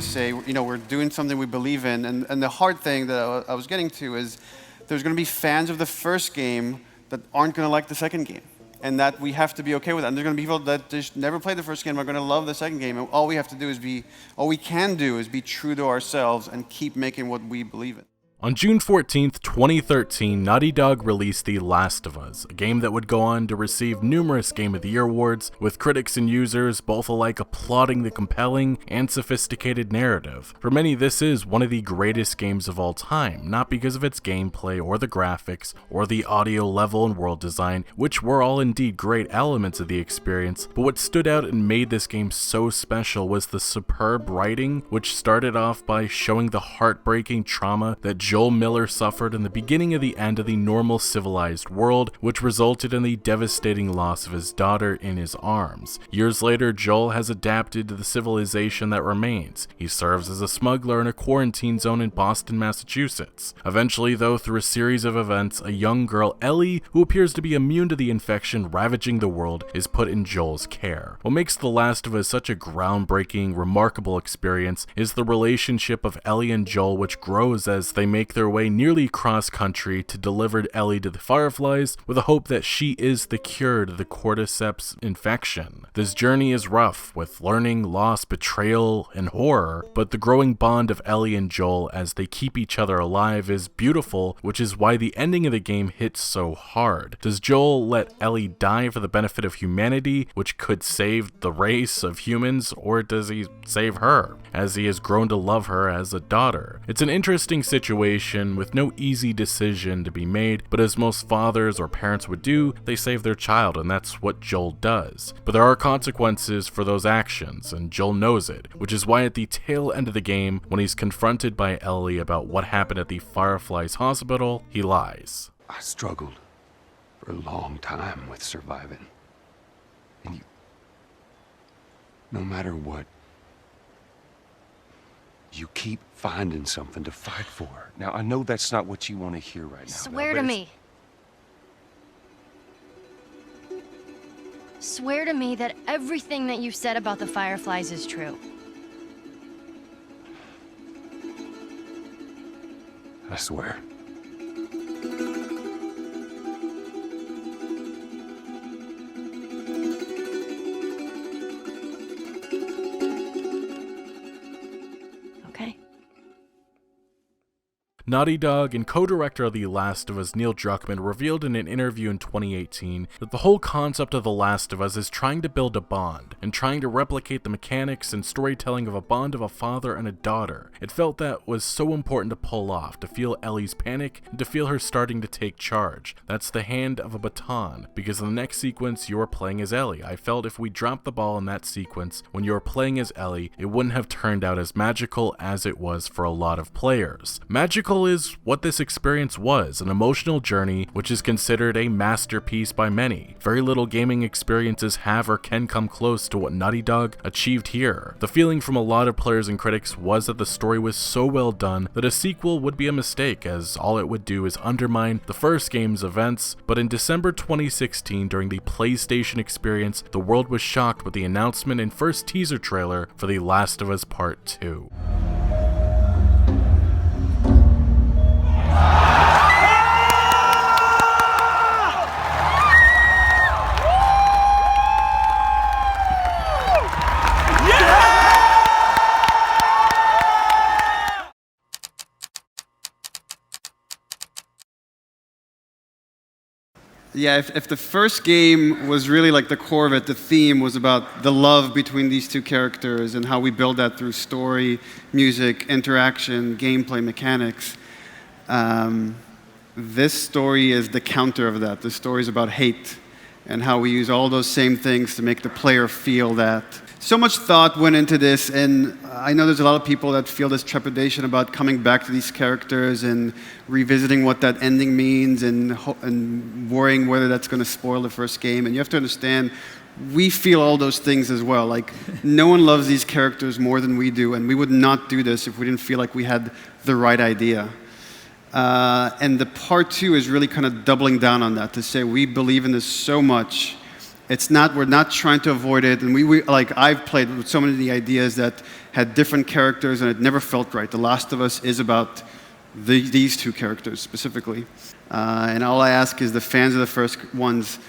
to say, you know, we're doing something we believe in. And the hard thing that I was getting to is there's going to be fans of the first game that aren't going to like the second game. And that we have to be okay with that. And there's going to be people that just never played the first game are going to love the second game. And all we have to do is all we can do is be true to ourselves and keep making what we believe in. On June 14th, 2013, Naughty Dog released The Last of Us, a game that would go on to receive numerous Game of the Year awards, with critics and users both alike applauding the compelling and sophisticated narrative. For many, this is one of the greatest games of all time, not because of its gameplay or the graphics or the audio level and world design, which were all indeed great elements of the experience, but what stood out and made this game so special was the superb writing, which started off by showing the heartbreaking trauma that Joel Miller suffered in the beginning of the end of the normal civilized world, which resulted in the devastating loss of his daughter in his arms. Years later, Joel has adapted to the civilization that remains. He serves as a smuggler in a quarantine zone in Boston, Massachusetts. Eventually, though, through a series of events, a young girl, Ellie, who appears to be immune to the infection ravaging the world, is put in Joel's care. What makes The Last of Us such a groundbreaking, remarkable experience is the relationship of Ellie and Joel, which grows as they make their way nearly cross-country to deliver Ellie to the Fireflies with a hope that she is the cure to the cordyceps infection. This journey is rough, with learning, loss, betrayal, and horror, but the growing bond of Ellie and Joel as they keep each other alive is beautiful, which is why the ending of the game hits so hard. Does Joel let Ellie die for the benefit of humanity, which could save the race of humans, or does he save her, as he has grown to love her as a daughter? It's an interesting situation with no easy decision to be made, but as most fathers or parents would do, they save their child, and that's what Joel does. But there are consequences for those actions, and Joel knows it, which is why at the tail end of the game, when he's confronted by Ellie about what happened at the Fireflies hospital, he lies. I struggled for a long time with surviving. And no matter what, you keep finding something to fight for. Now, I know that's not what you want to hear right now. Swear to me. Swear to me that everything that you said about the Fireflies is true. I swear. Naughty Dog and co-director of The Last of Us, Neil Druckmann, revealed in an interview in 2018 that the whole concept of The Last of Us is trying to build a bond, and trying to replicate the mechanics and storytelling of a bond of a father and a daughter. It felt that was so important to pull off, to feel Ellie's panic, and to feel her starting to take charge. That's the hand of a baton, because in the next sequence you are playing as Ellie. I felt if we dropped the ball in that sequence, when you were playing as Ellie, it wouldn't have turned out as magical as it was for a lot of players. Magical is what this experience was, an emotional journey which is considered a masterpiece by many. Very little gaming experiences have or can come close to what Naughty Dog achieved here. The feeling from a lot of players and critics was that the story was so well done that a sequel would be a mistake, as all it would do is undermine the first game's events. But in December 2016, during the PlayStation experience, the world was shocked with the announcement and first teaser trailer for The Last of Us Part 2. Yeah, if the first game was really like the core of it, the theme was about the love between these two characters and how we build that through story, music, interaction, gameplay, mechanics. This story is the counter of that. The story is about hate and how we use all those same things to make the player feel that. So much thought went into this, and I know there's a lot of people that feel this trepidation about coming back to these characters and revisiting what that ending means and worrying whether that's going to spoil the first game. And you have to understand, we feel all those things as well. Like, no one loves these characters more than we do, and we would not do this if we didn't feel like we had the right idea. And the part two is really kind of doubling down on that, to say we believe in this so much, we're not trying to avoid it. And we like, I've played with so many of the ideas that had different characters and it never felt right. The Last of Us is about these two characters specifically. And all I ask is the fans of the first ones,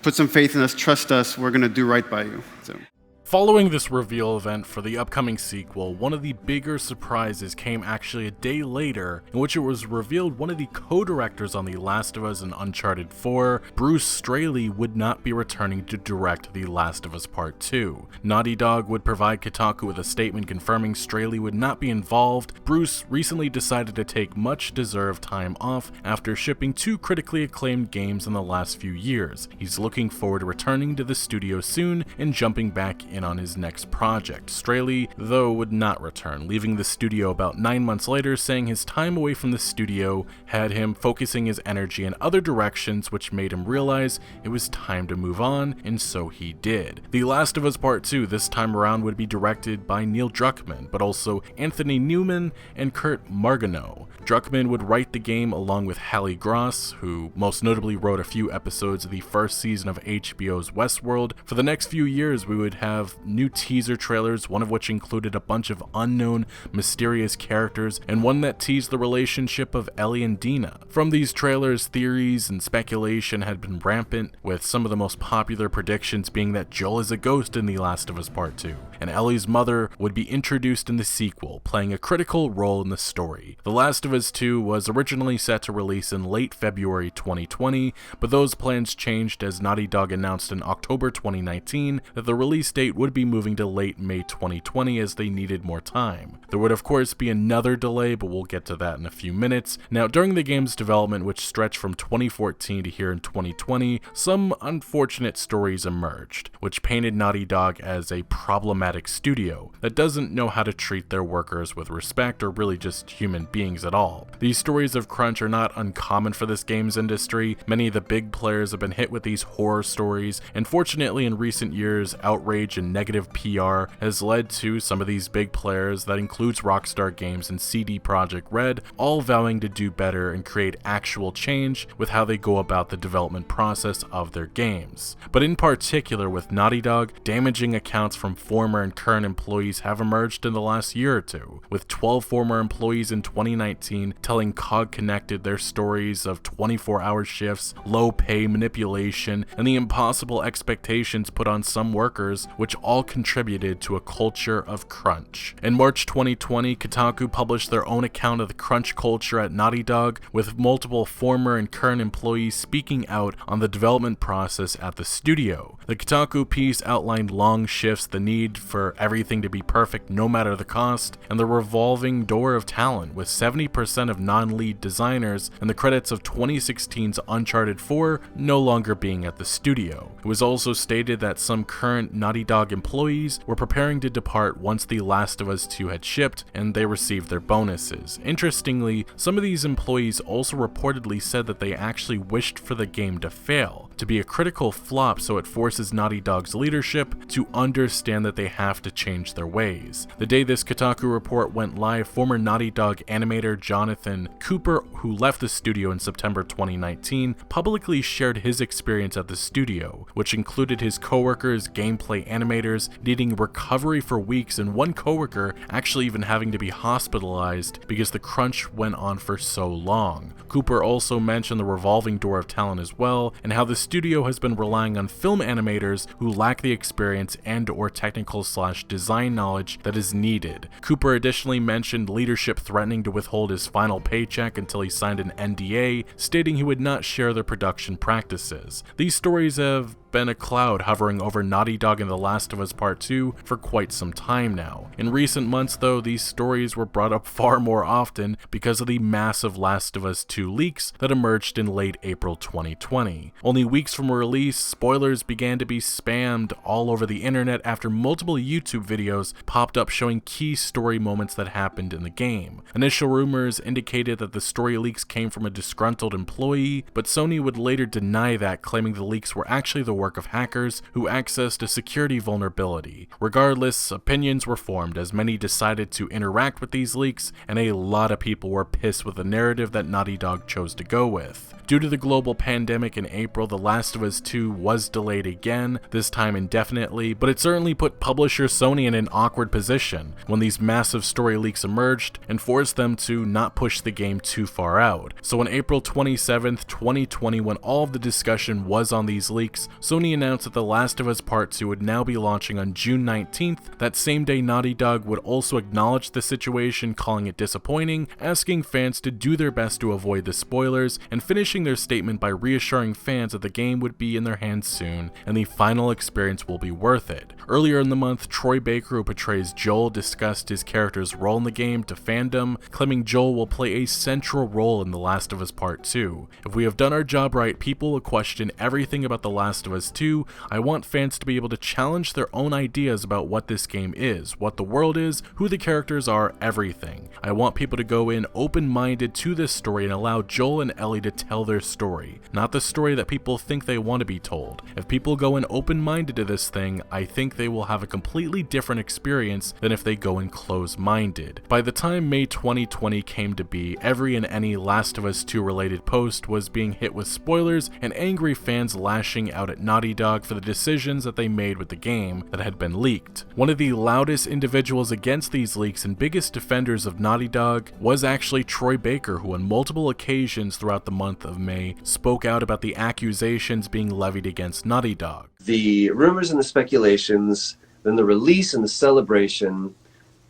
put some faith in us, trust us, we're going to do right by you. So. Following this reveal event for the upcoming sequel, one of the bigger surprises came actually a day later, in which it was revealed one of the co-directors on The Last of Us and Uncharted 4, Bruce Straley, would not be returning to direct The Last of Us Part 2. Naughty Dog would provide Kotaku with a statement confirming Straley would not be involved. Bruce recently decided to take much-deserved time off after shipping 2 critically acclaimed games in the last few years. He's looking forward to returning to the studio soon and jumping back in on his next project. Straley, though, would not return, leaving the studio about 9 months later, saying his time away from the studio had him focusing his energy in other directions, which made him realize it was time to move on, and so he did. The Last of Us Part 2 this time around would be directed by Neil Druckmann, but also Anthony Newman and Kurt Margano. Druckmann would write the game along with Hallie Gross, who most notably wrote a few episodes of the first season of HBO's Westworld. For the next few years, we would have new teaser trailers, one of which included a bunch of unknown, mysterious characters, and one that teased the relationship of Ellie and Dina. From these trailers, theories and speculation had been rampant, with some of the most popular predictions being that Joel is a ghost in The Last of Us Part 2, and Ellie's mother would be introduced in the sequel, playing a critical role in the story. The Last of Us 2 was originally set to release in late February 2020, but those plans changed as Naughty Dog announced in October 2019 that the release date would be moving to late May 2020 as they needed more time. There would of course be another delay, but we'll get to that in a few minutes. Now, during the game's development, which stretched from 2014 to here in 2020, some unfortunate stories emerged, which painted Naughty Dog as a problematic studio that doesn't know how to treat their workers with respect or really just human beings at all. These stories of crunch are not uncommon for this games industry. Many of the big players have been hit with these horror stories, and fortunately in recent years, outrage and negative PR has led to some of these big players, that includes Rockstar Games and CD Projekt Red, all vowing to do better and create actual change with how they go about the development process of their games. But in particular with Naughty Dog, damaging accounts from former and current employees have emerged in the last year or two, with 12 former employees in 2019 telling COG Connected their stories of 24-hour shifts, low pay, manipulation, and the impossible expectations put on some workers, which all contributed to a culture of crunch. In March 2020, Kotaku published their own account of the crunch culture at Naughty Dog, with multiple former and current employees speaking out on the development process at the studio. The Kotaku piece outlined long shifts, the need for everything to be perfect no matter the cost, and the revolving door of talent, with 70% of non-lead designers and the credits of 2016's Uncharted 4 no longer being at the studio. It was also stated that some current Naughty Dog employees were preparing to depart once The Last of Us 2 had shipped and they received their bonuses. Interestingly, some of these employees also reportedly said that they actually wished for the game to fail, to be a critical flop, so it forces Naughty Dog's leadership to understand that they have to change their ways. The day this Kotaku report went live, former Naughty Dog animator Jonathan Cooper, who left the studio in September 2019, publicly shared his experience at the studio, which included his coworkers, gameplay animators, needing recovery for weeks, and one coworker actually even having to be hospitalized because the crunch went on for so long. Cooper also mentioned the revolving door of talent as well, and how the studio has been relying on film animators who lack the experience and/or technical/design knowledge that is needed. Cooper additionally mentioned leadership threatening to withhold his final paycheck until he signed an NDA, stating he would not share their production practices. These stories have been a cloud hovering over Naughty Dog and The Last of Us Part 2 for quite some time now. In recent months though, these stories were brought up far more often because of the massive Last of Us 2 leaks that emerged in late April 2020. Only weeks from release, spoilers began to be spammed all over the internet after multiple YouTube videos popped up showing key story moments that happened in the game. Initial rumors indicated that the story leaks came from a disgruntled employee, but Sony would later deny that, claiming the leaks were actually the work network of hackers who accessed a security vulnerability. Regardless, opinions were formed as many decided to interact with these leaks, and a lot of people were pissed with the narrative that Naughty Dog chose to go with. Due to the global pandemic in April, The Last of Us 2 was delayed again, this time indefinitely, but it certainly put publisher Sony in an awkward position when these massive story leaks emerged and forced them to not push the game too far out. So on April 27th, 2020, when all of the discussion was on these leaks, Sony announced that The Last of Us Part 2 would now be launching on June 19th. That same day, Naughty Dog would also acknowledge the situation, calling it disappointing, asking fans to do their best to avoid the spoilers, and finishing their statement by reassuring fans that the game would be in their hands soon and the final experience will be worth it. Earlier in the month, Troy Baker, who portrays Joel, discussed his character's role in the game to fandom, claiming Joel will play a central role in The Last of Us Part 2. If we have done our job right, people will question everything about The Last of Us 2. I want fans to be able to challenge their own ideas about what this game is, what the world is, who the characters are, everything. I want people to go in open-minded to this story and allow Joel and Ellie to tell their story, not the story that people think they want to be told. If people go in open-minded to this thing, I think they will have a completely different experience than if they go in closed-minded. By the time May 2020 came to be, every and any Last of Us 2 related post was being hit with spoilers and angry fans lashing out at Naughty Dog for the decisions that they made with the game that had been leaked. One of the loudest individuals against these leaks and biggest defenders of Naughty Dog was actually Troy Baker, who on multiple occasions throughout the month of May spoke out about the accusations being levied against Naughty Dog. The rumors and the speculations, then the release and the celebration,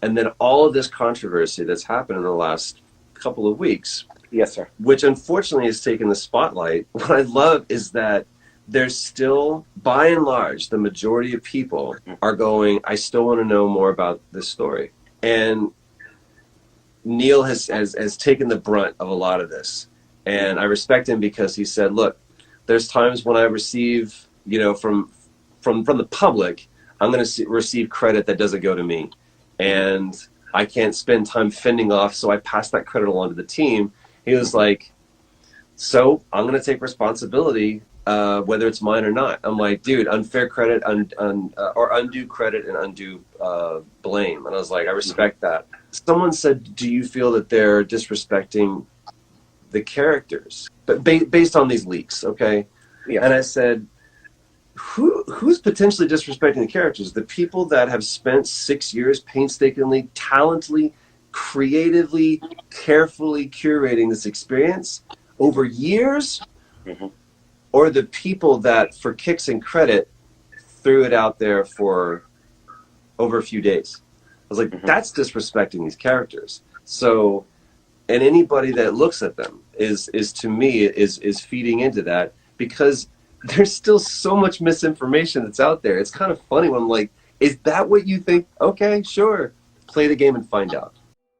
and then all of this controversy that's happened in the last couple of weeks. Yes, sir. Which unfortunately has taken the spotlight. What I love is that there's still, by and large, the majority of people are going, I still want to know more about this story. And Neil has taken the brunt of a lot of this. And I respect him because he said, look, there's times when I receive, from the public, I'm going to receive credit that doesn't go to me. And I can't spend time fending off, so I pass that credit along to the team. He was like, so I'm going to take responsibility, whether it's mine or not. I'm like, dude, unfair credit or undue credit and undue blame. And I was like, I respect that. Someone said, do you feel that they're disrespecting the characters, but based on these leaks, okay? Yeah. And I said, who's potentially disrespecting the characters? The people that have spent 6 years painstakingly, talentedly, creatively, carefully curating this experience over years, or the people that, for kicks and credit, threw it out there for over a few days? I was like, that's disrespecting these characters. So, and anybody that looks at them is to me is feeding into that, because there's still so much misinformation that's out there. It's kind of funny when I'm like, is that what you think? Okay, sure. Play the game and find out.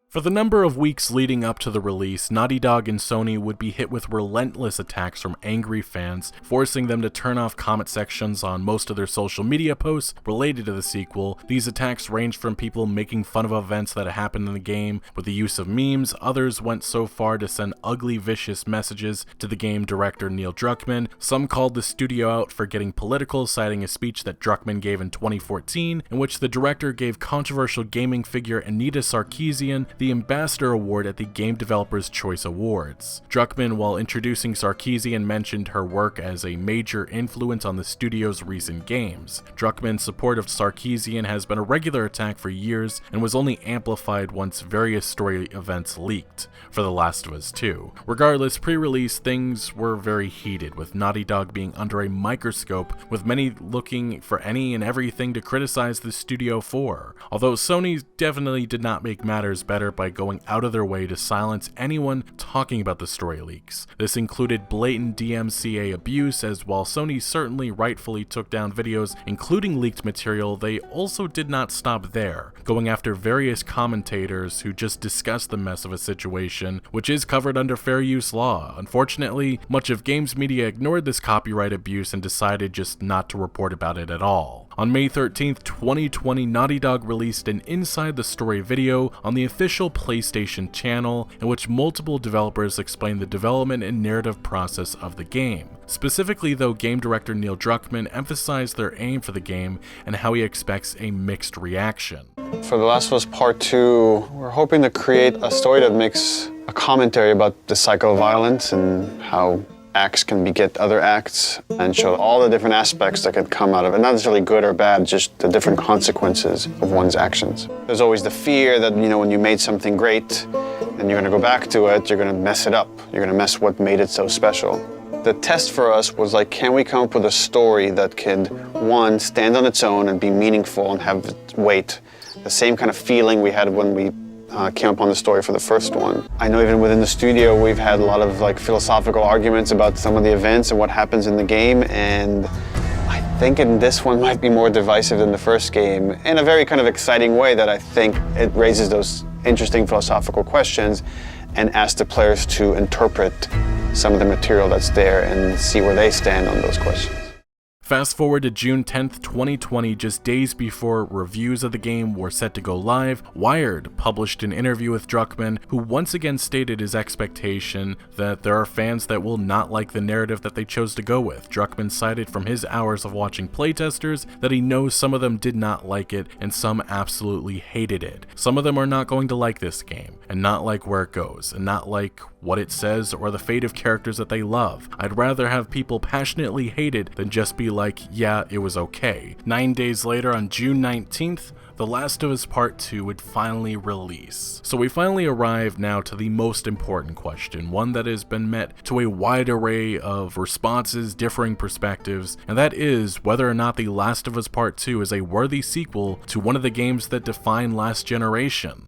For the number of weeks leading up to the release, Naughty Dog and Sony would be hit with relentless attacks from angry fans, forcing them to turn off comment sections on most of their social media posts related to the sequel. These attacks ranged from people making fun of events that happened in the game with the use of memes. Others went so far to send ugly, vicious messages to the game director Neil Druckmann. Some called the studio out for getting political, citing a speech that Druckmann gave in 2014, in which the director gave controversial gaming figure Anita Sarkeesian the Ambassador Award at the Game Developers' Choice Awards. Druckmann, while introducing Sarkeesian, mentioned her work as a major influence on the studio's recent games. Druckmann's support of Sarkeesian has been a regular attack for years and was only amplified once various story events leaked for The Last of Us 2. Regardless, pre-release things were very heated, with Naughty Dog being under a microscope, with many looking for any and everything to criticize the studio for. Although Sony definitely did not make matters better by going out of their way to silence anyone talking about the story leaks. This included blatant DMCA abuse, as while Sony certainly rightfully took down videos including leaked material, they also did not stop there, going after various commentators who just discussed the mess of a situation, which is covered under fair use law. Unfortunately, much of games media ignored this copyright abuse and decided just not to report about it at all. On May 13th, 2020, Naughty Dog released an Inside the Story video on the official PlayStation channel in which multiple developers explained the development and narrative process of the game. Specifically though, game director Neil Druckmann emphasized their aim for the game and how he expects a mixed reaction. For The Last of Us Part 2, we're hoping to create a story that makes a commentary about the cycle of violence and how acts can beget other acts, and show all the different aspects that could come out of it. Not necessarily good or bad, just the different consequences of one's actions. There's always the fear that, when you made something great and you're gonna go back to it, you're gonna mess it up. You're gonna mess what made it so special. The test for us was like, can we come up with a story that could, one, stand on its own and be meaningful and have weight? The same kind of feeling we had when we came upon the story for the first one. I know even within the studio we've had a lot of philosophical arguments about some of the events and what happens in the game, and I think in this one might be more divisive than the first game in a very kind of exciting way that I think it raises those interesting philosophical questions and asks the players to interpret some of the material that's there and see where they stand on those questions. Fast forward to June 10th, 2020, just days before reviews of the game were set to go live, Wired published an interview with Druckmann, who once again stated his expectation that there are fans that will not like the narrative that they chose to go with. Druckmann cited from his hours of watching playtesters that he knows some of them did not like it and some absolutely hated it. Some of them are not going to like this game, and not like where it goes, and not like what it says or the fate of characters that they love. I'd rather have people passionately hate it than just be like, yeah, it was okay. 9 days later, on June 19th, The Last of Us Part 2 would finally release. So we finally arrive now to the most important question, one that has been met to a wide array of responses, differing perspectives, and that is whether or not The Last of Us Part 2 is a worthy sequel to one of the games that define last generation.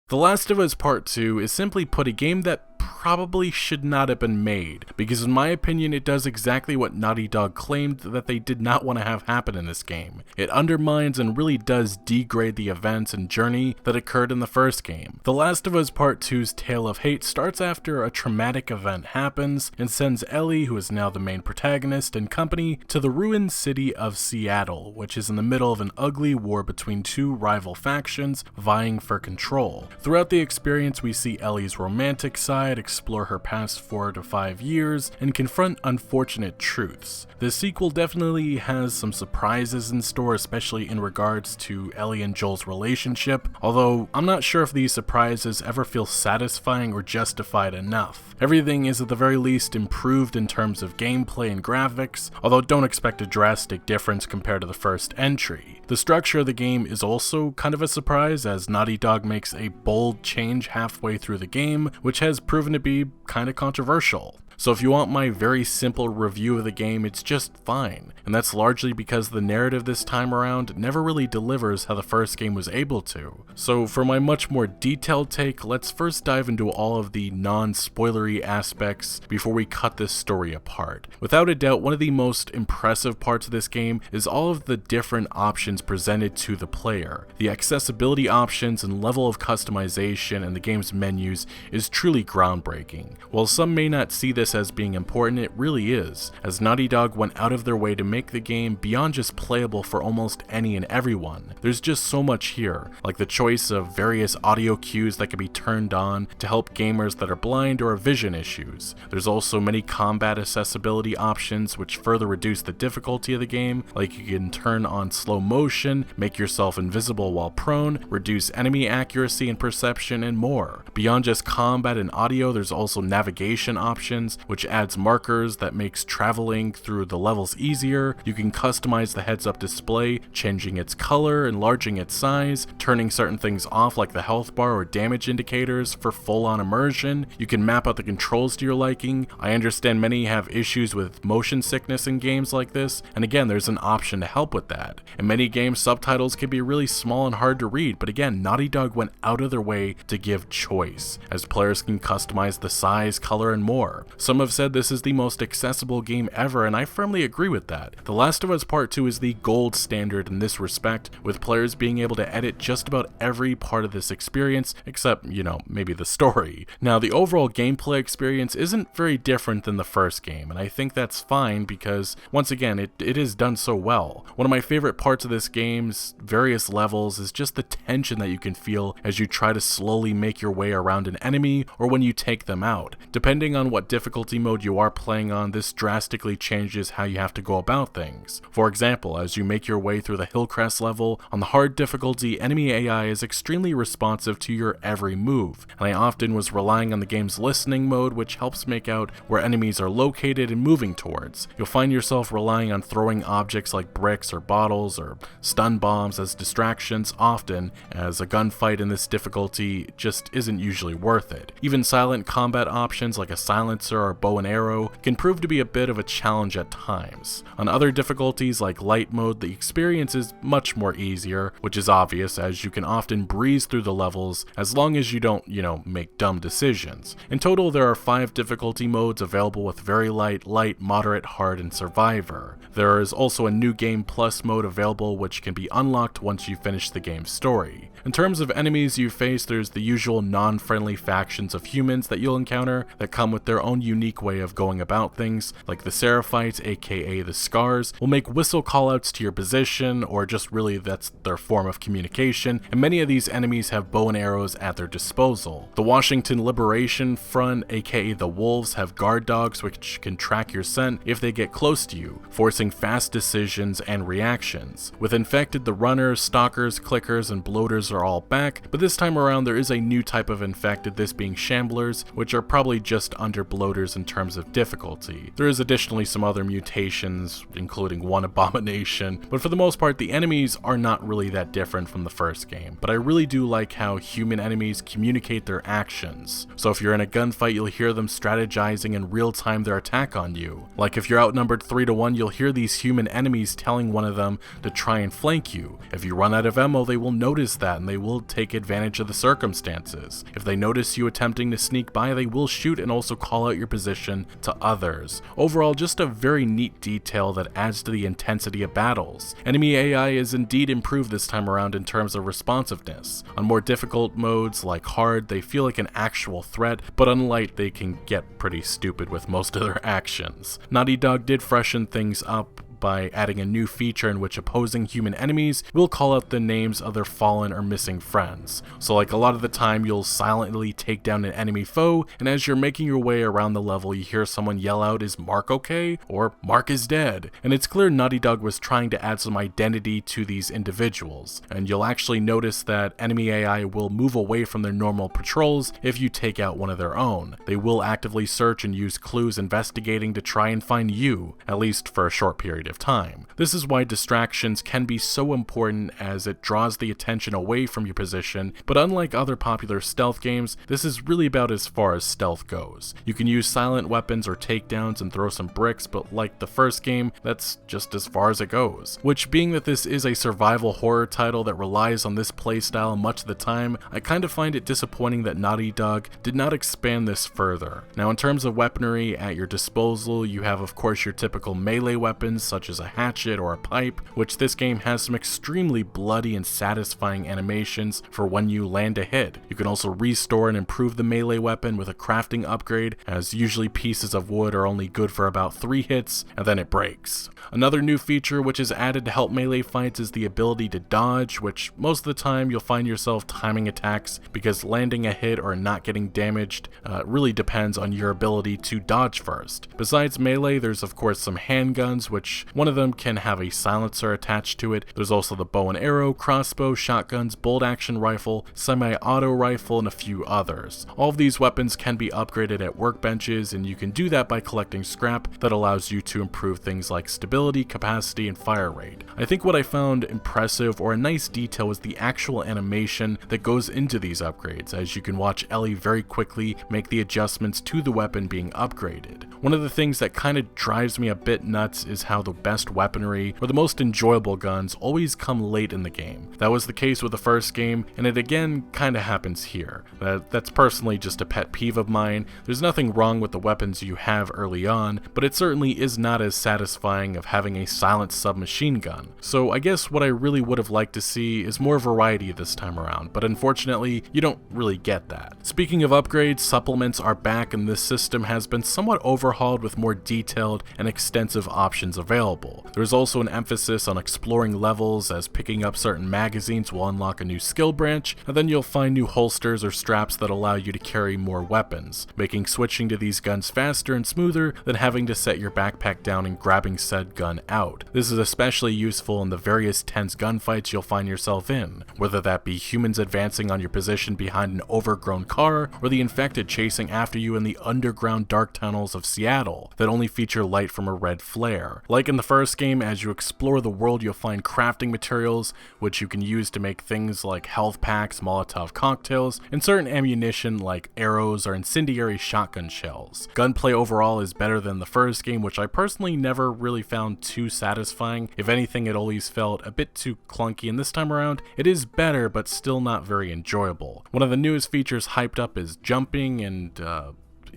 The Last of Us Part 2 is simply put a game that probably should not have been made, because in my opinion it does exactly what Naughty Dog claimed that they did not want to have happen in this game. It undermines and really does degrade the events and journey that occurred in the first game. The Last of Us Part 2's tale of hate starts after a traumatic event happens and sends Ellie, who is now the main protagonist, and company to the ruined city of Seattle, which is in the middle of an ugly war between two rival factions vying for control. Throughout the experience we see Ellie's romantic side, explore her past 4 to 5 years, and confront unfortunate truths. The sequel definitely has some surprises in store, especially in regards to Ellie and Joel's relationship, although I'm not sure if these surprises ever feel satisfying or justified enough. Everything is at the very least improved in terms of gameplay and graphics, although don't expect a drastic difference compared to the first entry. The structure of the game is also kind of a surprise, as Naughty Dog makes a bold change halfway through the game, which has proven to be kind of controversial. So if you want my very simple review of the game, it's just fine, and that's largely because the narrative this time around never really delivers how the first game was able to. So for my much more detailed take, let's first dive into all of the non-spoilery aspects before we cut this story apart. Without a doubt, one of the most impressive parts of this game is all of the different options presented to the player. The accessibility options and level of customization in the game's menus is truly groundbreaking. While some may not see this as being important, it really is, as Naughty Dog went out of their way to make the game beyond just playable for almost any and everyone. There's just so much here, like the choice of various audio cues that can be turned on to help gamers that are blind or have vision issues. There's also many combat accessibility options which further reduce the difficulty of the game, like you can turn on slow motion, make yourself invisible while prone, reduce enemy accuracy and perception, and more. Beyond just combat and audio, there's also navigation options, which adds markers that makes traveling through the levels easier. You can customize the heads-up display, changing its color, enlarging its size, turning certain things off like the health bar or damage indicators for full-on immersion. You can map out the controls to your liking. I understand many have issues with motion sickness in games like this, and again, there's an option to help with that. In many games, subtitles can be really small and hard to read, but again, Naughty Dog went out of their way to give choice, as players can customize the size, color, and more. Some have said this is the most accessible game ever, and I firmly agree with that. The Last of Us Part 2 is the gold standard in this respect, with players being able to edit just about every part of this experience, except, maybe the story. Now, the overall gameplay experience isn't very different than the first game, and I think that's fine because, once again, it is done so well. One of my favorite parts of this game's various levels is just the tension that you can feel as you try to slowly make your way around an enemy or when you take them out. Depending on what difficulty mode you are playing on, this drastically changes how you have to go about things. For example, as you make your way through the Hillcrest level, on the hard difficulty, enemy AI is extremely responsive to your every move, and I often was relying on the game's listening mode, which helps make out where enemies are located and moving towards. You'll find yourself relying on throwing objects like bricks or bottles or stun bombs as distractions often, as a gunfight in this difficulty just isn't usually worth it. Even silent combat options like a silencer or bow and arrow can prove to be a bit of a challenge at times. On other difficulties like light mode, the experience is much more easier, which is obvious as you can often breeze through the levels as long as you don't, make dumb decisions. In total, there are 5 difficulty modes available with very light, moderate, hard, and survivor. There is also a new game plus mode available which can be unlocked once you finish the game's story. In terms of enemies you face, there's the usual non-friendly factions of humans that you'll encounter that come with their own unique way of going about things, like the Seraphites, aka the Scars, will make whistle callouts to your position, or just really that's their form of communication, and many of these enemies have bow and arrows at their disposal. The Washington Liberation Front, aka the Wolves, have guard dogs which can track your scent if they get close to you, forcing fast decisions and reactions. With Infected, the Runners, Stalkers, Clickers, and Bloaters are all back, but this time around there is a new type of Infected, this being Shamblers, which are probably just under Bloaters in terms of difficulty. There is additionally some other mutations, including one Abomination, but for the most part the enemies are not really that different from the first game. But I really do like how human enemies communicate their actions. So if you're in a gunfight, you'll hear them strategizing in real time their attack on you. Like if you're outnumbered 3-1, you'll hear these human enemies telling one of them to try and flank you. If you run out of ammo, they will notice that and they will take advantage of the circumstances. If they notice you attempting to sneak by, they will shoot and also call out your position to others. Overall, just a very neat detail that adds to the intensity of battles. Enemy AI is indeed improved this time around in terms of responsiveness. On more difficult modes like hard, they feel like an actual threat, but on light they can get pretty stupid with most of their actions. Naughty Dog did freshen things up by adding a new feature in which opposing human enemies will call out the names of their fallen or missing friends. So like a lot of the time you'll silently take down an enemy foe, and as you're making your way around the level you hear someone yell out, "Is Mark okay?" or "Mark is dead." And it's clear Naughty Dog was trying to add some identity to these individuals, and you'll actually notice that enemy AI will move away from their normal patrols if you take out one of their own. They will actively search and use clues investigating to try and find you, at least for a short period of time. This is why distractions can be so important, as it draws the attention away from your position, but unlike other popular stealth games, this is really about as far as stealth goes. You can use silent weapons or takedowns and throw some bricks, but like the first game, that's just as far as it goes. Which, being that this is a survival horror title that relies on this playstyle much of the time, I kind of find it disappointing that Naughty Dog did not expand this further. Now in terms of weaponry at your disposal, you have of course your typical melee weapons such as a hatchet or a pipe, which this game has some extremely bloody and satisfying animations for when you land a hit. You can also restore and improve the melee weapon with a crafting upgrade, as usually pieces of wood are only good for about 3 hits and then it breaks. Another new feature which is added to help melee fights is the ability to dodge, which most of the time you'll find yourself timing attacks because landing a hit or not getting damaged really depends on your ability to dodge first. Besides melee, there's of course some handguns, which one of them can have a silencer attached to it. There's also the bow and arrow, crossbow, shotguns, bolt action rifle, semi-auto rifle, and a few others. All of these weapons can be upgraded at workbenches, and you can do that by collecting scrap that allows you to improve things like stability, capacity, and fire rate. I think what I found impressive or a nice detail was the actual animation that goes into these upgrades, as you can watch Ellie very quickly make the adjustments to the weapon being upgraded. One of the things that kind of drives me a bit nuts is how the best weaponry or the most enjoyable guns always come late in the game. That was the case with the first game, and it again kind of happens here. That's personally just a pet peeve of mine. There's nothing wrong with the weapons you have early on, but it certainly is not as satisfying of having a silenced submachine gun. So I guess what I really would have liked to see is more variety this time around, but unfortunately, you don't really get that. Speaking of upgrades, supplements are back, and this system has been somewhat overhauled with more detailed and extensive options available. There's also an emphasis on exploring levels, as picking up certain magazines will unlock a new skill branch, and then you'll find new holsters or straps that allow you to carry more weapons, making switching to these guns faster and smoother than having to set your backpack down and grabbing said gun out. This is especially useful in the various tense gunfights you'll find yourself in, whether that be humans advancing on your position behind an overgrown car, or the infected chasing after you in the underground dark tunnels of Seattle that only feature light from a red flare. Like in the first game, as you explore the world, you'll find crafting materials, which you can use to make things like health packs, Molotov cocktails, and certain ammunition like arrows or incendiary shotgun shells. Gunplay overall is better than the first game, which I personally never really found too satisfying. If anything, it always felt a bit too clunky, and this time around, it is better, but still not very enjoyable. One of the newest features hyped up is jumping, and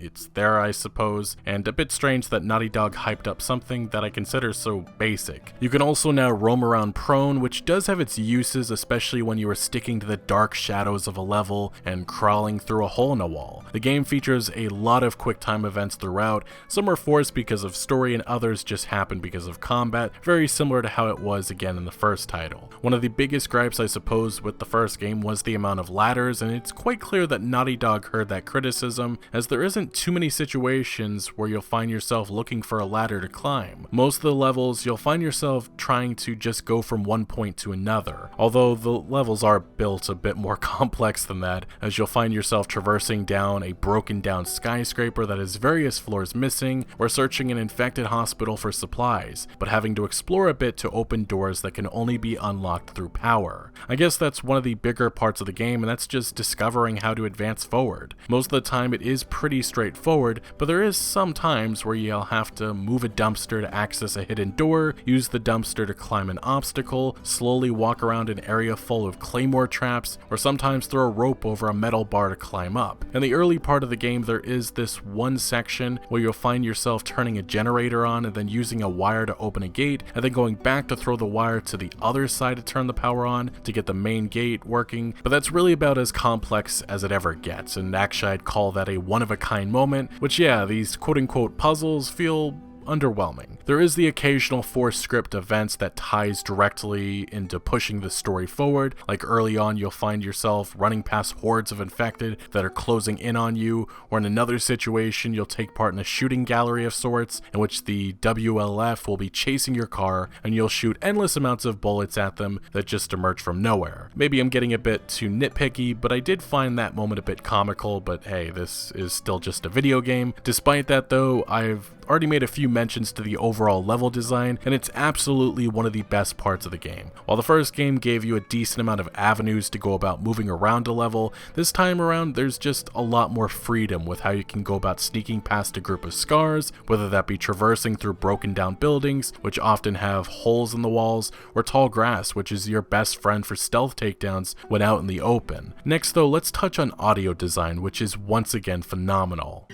it's there, I suppose, and a bit strange that Naughty Dog hyped up something that I consider so basic. You can also now roam around prone, which does have its uses, especially when you are sticking to the dark shadows of a level and crawling through a hole in a wall. The game features a lot of quick time events throughout. Some are forced because of story and others just happen because of combat, very similar to how it was again in the first title. One of the biggest gripes, I suppose, with the first game was the amount of ladders, and it's quite clear that Naughty Dog heard that criticism, as there isn't too many situations where you'll find yourself looking for a ladder to climb. Most of the levels, you'll find yourself trying to just go from one point to another, although the levels are built a bit more complex than that, as you'll find yourself traversing down a broken down skyscraper that has various floors missing, or searching an infected hospital for supplies, but having to explore a bit to open doors that can only be unlocked through power. I guess that's one of the bigger parts of the game, and that's just discovering how to advance forward. Most of the time it is pretty straightforward, but there is some times where you'll have to move a dumpster to access a hidden door, use the dumpster to climb an obstacle, slowly walk around an area full of claymore traps, or sometimes throw a rope over a metal bar to climb up. In the early part of the game, there is this one section where you'll find yourself turning a generator on and then using a wire to open a gate, and then going back to throw the wire to the other side to turn the power on to get the main gate working, but that's really about as complex as it ever gets, and actually I'd call that a one-of-a-kind moment, which yeah, these quote-unquote puzzles feel underwhelming. There is the occasional forced script events that ties directly into pushing the story forward, like early on you'll find yourself running past hordes of infected that are closing in on you, or in another situation you'll take part in a shooting gallery of sorts in which the WLF will be chasing your car and you'll shoot endless amounts of bullets at them that just emerge from nowhere. Maybe I'm getting a bit too nitpicky, but I did find that moment a bit comical, but hey, this is still just a video game. Despite that though, I've already made a few mentions to the overall level design, and it's absolutely one of the best parts of the game. While the first game gave you a decent amount of avenues to go about moving around a level, this time around there's just a lot more freedom with how you can go about sneaking past a group of scars, whether that be traversing through broken down buildings, which often have holes in the walls, or tall grass, which is your best friend for stealth takedowns when out in the open. Next though, let's touch on audio design, which is once again phenomenal.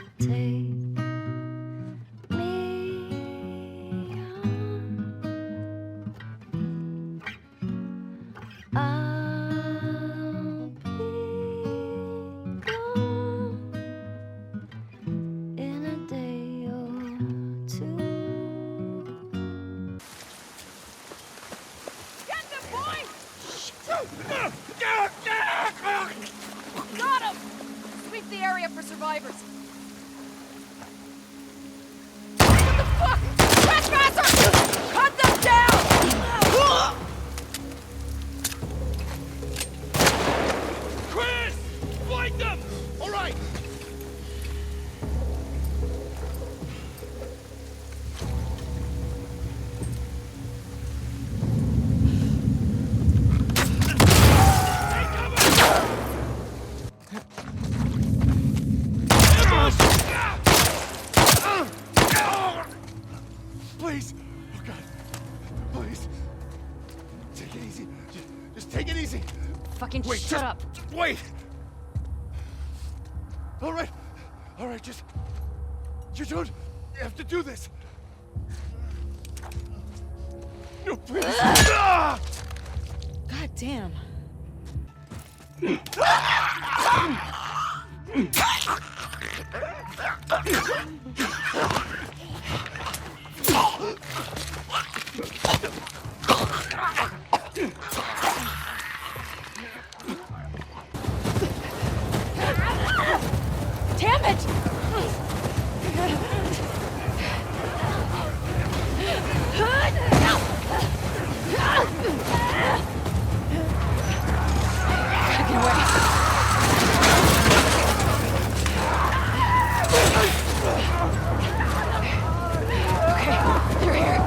Got him! Sweep the area for survivors. What the fuck? Trespasser! Cut them down! Chris! Fight them! All right! Shut up. Wait! Alright, just... You don't have to do this! No, please! Ah! God damn. Damn it! Get away. Okay, through here.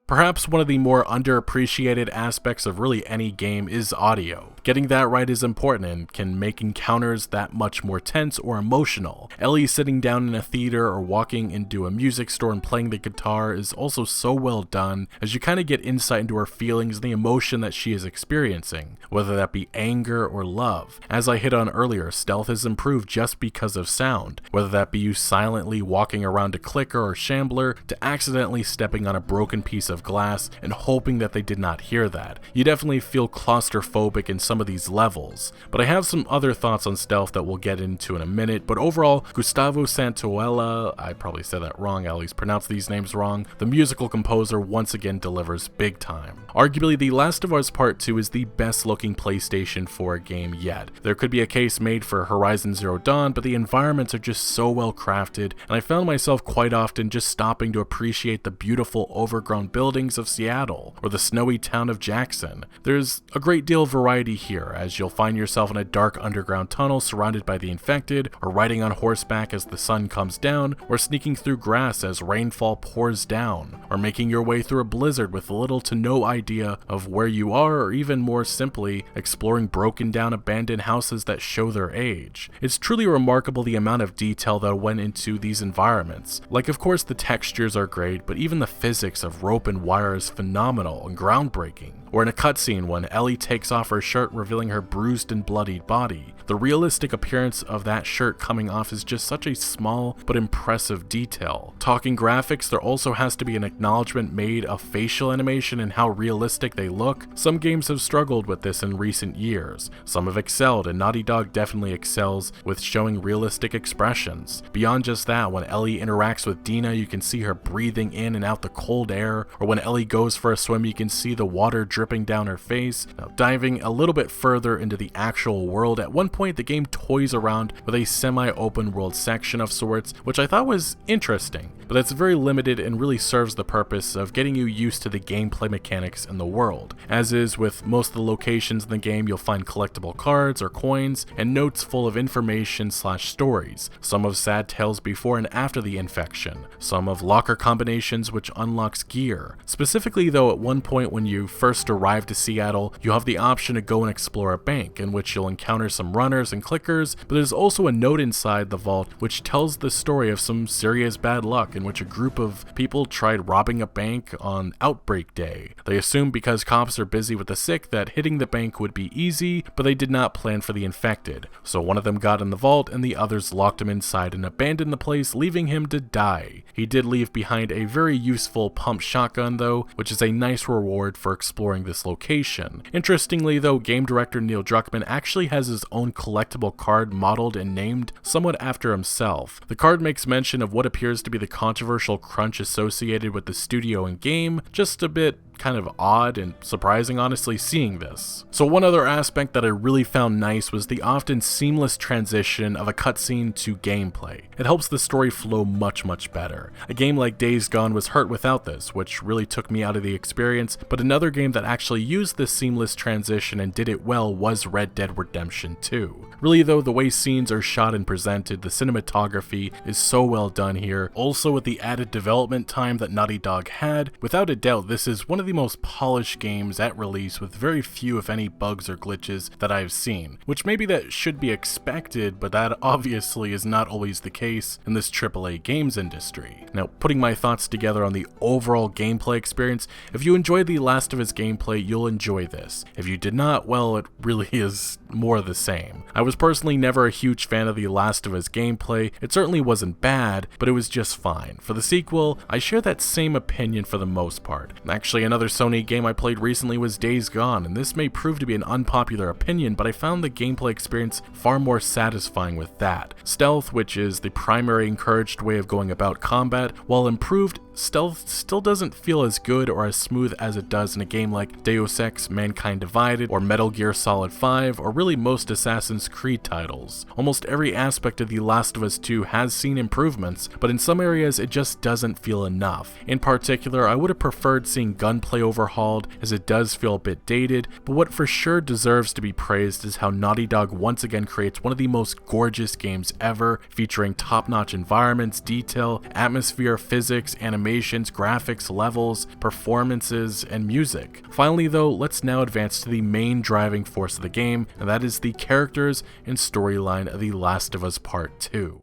Perhaps one of the more underappreciated aspects of really any game is audio. Getting that right is important and can make encounters that much more tense or emotional. Ellie sitting down in a theater or walking into a music store and playing the guitar is also so well done, as you kind of get insight into her feelings and the emotion that she is experiencing, whether that be anger or love. As I hit on earlier, stealth has improved just because of sound, whether that be you silently walking around a clicker or shambler to accidentally stepping on a broken piece of glass and hoping that they did not hear that. You definitely feel claustrophobic in some of these levels. But I have some other thoughts on stealth that we'll get into in a minute, but overall, Gustavo Santaolalla, I probably said that wrong, I always pronounce these names wrong, the musical composer once again delivers big time. Arguably, The Last of Us Part 2 is the best looking PlayStation 4 game yet. There could be a case made for Horizon Zero Dawn, but the environments are just so well crafted, and I found myself quite often just stopping to appreciate the beautiful overgrown buildings of Seattle, or the snowy town of Jackson. There's a great deal of variety here, as you'll find yourself in a dark underground tunnel surrounded by the infected, or riding on horseback as the sun comes down, or sneaking through grass as rainfall pours down, or making your way through a blizzard with little to no idea of where you are, or even more simply, exploring broken down abandoned houses that show their age. It's truly remarkable the amount of detail that went into these environments. Like, of course the textures are great, but even the physics of rope and wire is phenomenal and groundbreaking. Or in a cutscene when Ellie takes off her shirt revealing her bruised and bloodied body. The realistic appearance of that shirt coming off is just such a small but impressive detail. Talking graphics, there also has to be an acknowledgement made of facial animation and how realistic they look. Some games have struggled with this in recent years. Some have excelled, and Naughty Dog definitely excels with showing realistic expressions. Beyond just that, when Ellie interacts with Dina, you can see her breathing in and out the cold air, or when Ellie goes for a swim, you can see the water dripping down her face. Now, diving a little bit further into the actual world, at one point the game toys around with a semi-open world section of sorts, which I thought was interesting, but that's very limited and really serves the purpose of getting you used to the gameplay mechanics in the world. As is with most of the locations in the game, you'll find collectible cards or coins and notes full of information/stories, some of sad tales before and after the infection, some of locker combinations which unlocks gear. Specifically though, at one point when you first arrive to Seattle, you have the option to go and explore a bank, in which you'll encounter some runners and clickers, but there's also a note inside the vault which tells the story of some serious bad luck in which a group of people tried robbing a bank on Outbreak Day. They assumed because cops are busy with the sick that hitting the bank would be easy, but they did not plan for the infected. So one of them got in the vault and the others locked him inside and abandoned the place, leaving him to die. He did leave behind a very useful pump shotgun though, which is a nice reward for exploring this location. Interestingly though, game director Neil Druckmann actually has his own collectible card modeled and named somewhat after himself. The card makes mention of what appears to be the controversial crunch associated with the studio and game, just a bit kind of odd and surprising, honestly, seeing this. So one other aspect that I really found nice was the often seamless transition of a cutscene to gameplay. It helps the story flow much better. A game like Days Gone was hurt without this, which really took me out of the experience, but another game that actually used this seamless transition and did it well was Red Dead Redemption 2. Really though, the way scenes are shot and presented, the cinematography is so well done here. Also with the added development time that Naughty Dog had, without a doubt this is one of the most polished games at release with very few if any bugs or glitches that I've seen, which maybe that should be expected, but that obviously is not always the case in this AAA games industry. Now, putting my thoughts together on the overall gameplay experience, if you enjoyed The Last of Us gameplay, you'll enjoy this. If you did not, well, it really is more the same. I was personally never a huge fan of The Last of Us gameplay. It certainly wasn't bad, but it was just fine. For the sequel, I share that same opinion for the most part. Actually, another Sony game I played recently was Days Gone, and this may prove to be an unpopular opinion, but I found the gameplay experience far more satisfying with that. Stealth, which is the primary encouraged way of going about combat, while improved, stealth still doesn't feel as good or as smooth as it does in a game like Deus Ex Mankind Divided or Metal Gear Solid 5 or really most Assassin's Creed titles. Almost every aspect of The Last of Us 2 has seen improvements, but in some areas it just doesn't feel enough. In particular, I would have preferred seeing gunplay overhauled, as it does feel a bit dated, but what for sure deserves to be praised is how Naughty Dog once again creates one of the most gorgeous games ever, featuring top-notch environments, detail, atmosphere, physics, animations, graphics, levels, performances, and music. Finally though, let's now advance to the main driving force of the game, and that is the characters and storyline of The Last of Us Part 2.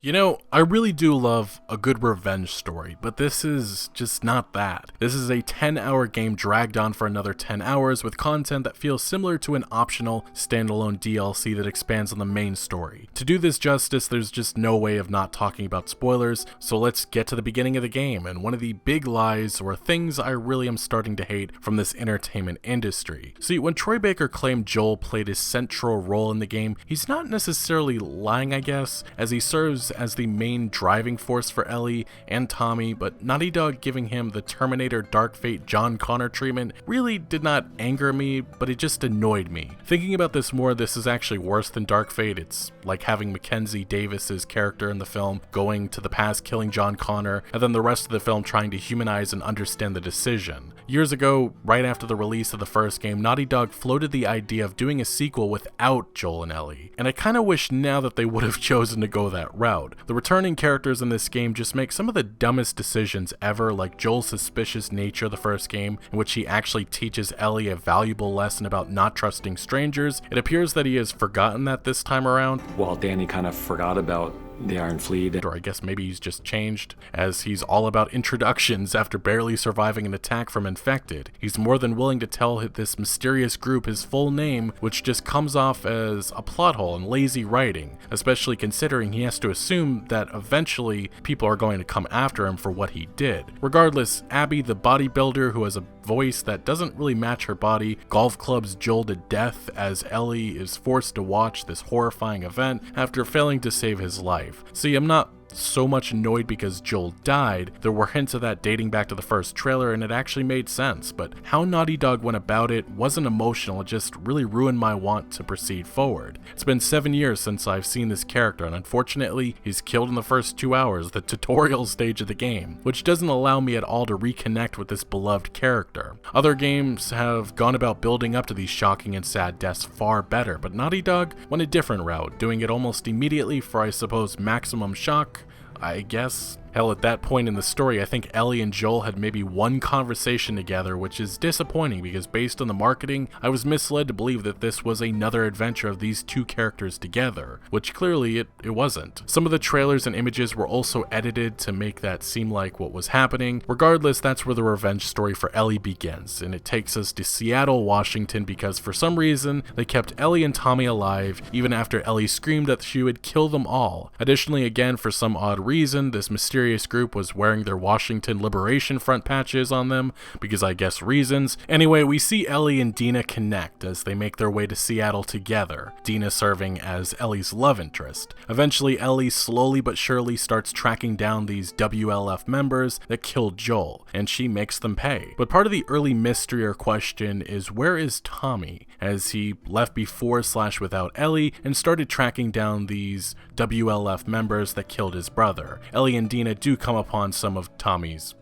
You know, I really do love a good revenge story, but this is just not that. This is a 10-hour game dragged on for another 10 hours with content that feels similar to an optional standalone DLC that expands on the main story. To do this justice, there's just no way of not talking about spoilers, so let's get to the beginning of the game, and one of the big lies or things I really am starting to hate from this entertainment industry. See, when Troy Baker claimed Joel played a central role in the game, he's not necessarily lying, I guess, as he serves as the main driving force for Ellie and Tommy, but Naughty Dog giving him the Terminator Dark Fate John Connor treatment really did not anger me, but it just annoyed me. Thinking about this more, this is actually worse than Dark Fate. It's like having Mackenzie Davis's character in the film going to the past killing John Connor, and then the rest of the film trying to humanize and understand the decision. Years ago, right after the release of the first game, Naughty Dog floated the idea of doing a sequel without Joel and Ellie, and I kinda wish now that they would have chosen to go that route. The returning characters in this game just make some of the dumbest decisions ever, like Joel's suspicious nature of the first game, in which he actually teaches Ellie a valuable lesson about not trusting strangers. It appears that he has forgotten that this time around. While Danny kind of forgot about the Iron Fleet. Or I guess maybe he's just changed, as he's all about introductions after barely surviving an attack from infected. He's more than willing to tell this mysterious group his full name, which just comes off as a plot hole and lazy writing, especially considering he has to assume that eventually people are going to come after him for what he did. Regardless, Abby, the bodybuilder who has a voice that doesn't really match her body, golf clubs Joel to death as Ellie is forced to watch this horrifying event after failing to save his life. See, I'm not so much annoyed because Joel died. There were hints of that dating back to the first trailer and it actually made sense, but how Naughty Dog went about it wasn't emotional, it just really ruined my want to proceed forward. It's been 7 years since I've seen this character, and unfortunately he's killed in the first 2 hours, the tutorial stage of the game, which doesn't allow me at all to reconnect with this beloved character. Other games have gone about building up to these shocking and sad deaths far better, but Naughty Dog went a different route, doing it almost immediately for, I suppose, maximum shock, I guess. Hell, at that point in the story, I think Ellie and Joel had maybe one conversation together, which is disappointing because based on the marketing, I was misled to believe that this was another adventure of these two characters together, which clearly it wasn't. Some of the trailers and images were also edited to make that seem like what was happening. Regardless, that's where the revenge story for Ellie begins, and it takes us to Seattle, Washington, because for some reason, they kept Ellie and Tommy alive, even after Ellie screamed that she would kill them all. Additionally, again, for some odd reason, this mysterious mysterious group was wearing their Washington Liberation Front patches on them, because I guess reasons. Anyway, we see Ellie and Dina connect as they make their way to Seattle together, Dina serving as Ellie's love interest. Eventually, Ellie slowly but surely starts tracking down these WLF members that killed Joel, and she makes them pay. But part of the early mystery or question is, where is Tommy, as he left before/without Ellie and started tracking down these WLF members that killed his brother. Ellie and Dina do come upon some of Tommy's